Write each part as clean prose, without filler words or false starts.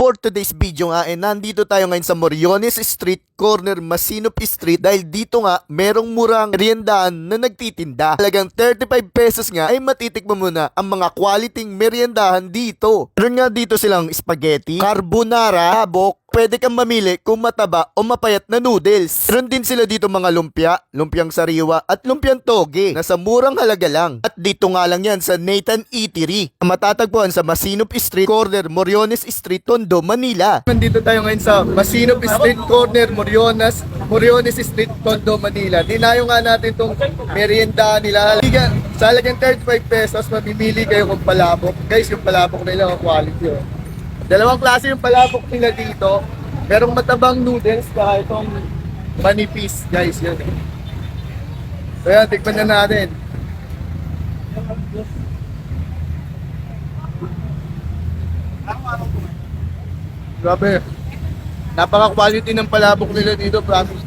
For today's video nga, nandito tayo ngayon sa Moriones Street, corner Masinop Street dahil dito nga merong murang meriendahan na nagtitinda. Talagang 35 pesos nga ay matitikman mo na ang mga quality meriendahan dito. Meron nga dito silang spaghetti, carbonara, habok, pwede kang mamili kung mataba o mapayat na noodles. Meron din sila dito mga lumpia, lumpiang sariwa at lumpiang toge na sa murang halaga lang. At dito nga lang yan sa Nathan Eatery. Matatagpuan sa Masinop Street, corner Moriones Street, Tondo, Manila. Nandito tayo ngayon sa Masinop Street, corner Moriones Street, Tondo, Manila. Dinayo nga natin itong merienda nila. Sa halagang 35 pesos, mamimili kayo kung palabok. Guys, yung palabok nila, ang quality. Oh. Dalawang klase yung palabok nila dito. Merong matabang noodles, kaya itong manipis, guys. Yun. So yan, tikman na natin. Grabe. Napaka-quality ng palabok nila dito, promise.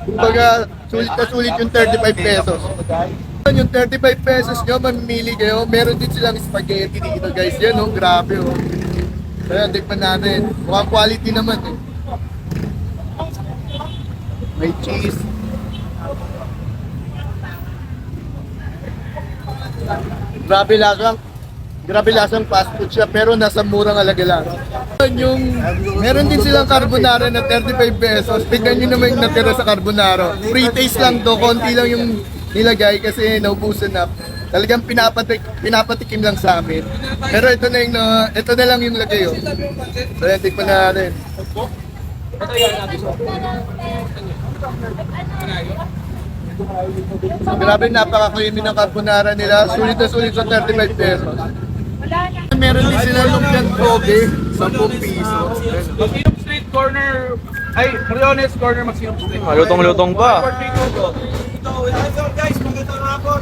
Kumbaga, sulit na sulit yung 35 pesos. Yung 35 pesos nyo, mamimili kayo. Meron din silang spaghetti dito, guys. Yan, oh, grabe, oh. Kaya, tikman natin. Mukhang quality naman, eh. May cheese. Grabe lasang fast food siya, pero nasa murang halaga lang. Meron din silang carbonara na 35 pesos. Tignan nyo naman yung natira sa carbonara. Free taste lang to, konti lang yung nilagay kasi naubusan na. Talagang pinapatikim lang sa amin. Pero ito na lang yung lagay, oh. So yan, tikman na natin. Grabe, napaka-creamy ng carbonara nila. Sulit na sulit sa 35 pesos. Meron din sila lumpiang toge, 10 piso. Masinop Street corner, ay, Moriones corner Masinop Street. Malutong-lutong pa.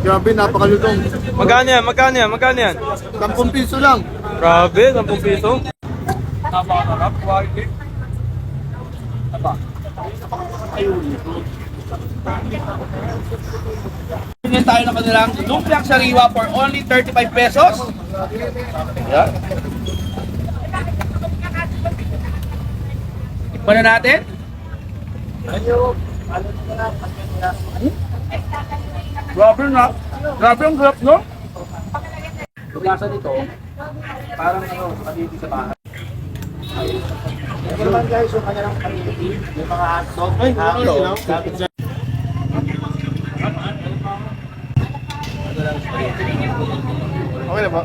Grabe, napakalutong. Magkano yan? Magkano yan? 10 piso lang. Grabe, 10 piso. Napakasarap, quality. Tingnan tayo ng kanilang lumpiang sariwa for only 35 pesos. Yan. Tikman na natin. Grabe na. Grabe ang grab, no? Yung lasa nito, parang kaniti sa bahay. Ito naman guys, yung kanilang community, yung mga hotdog, dapat sa... Okay na ba?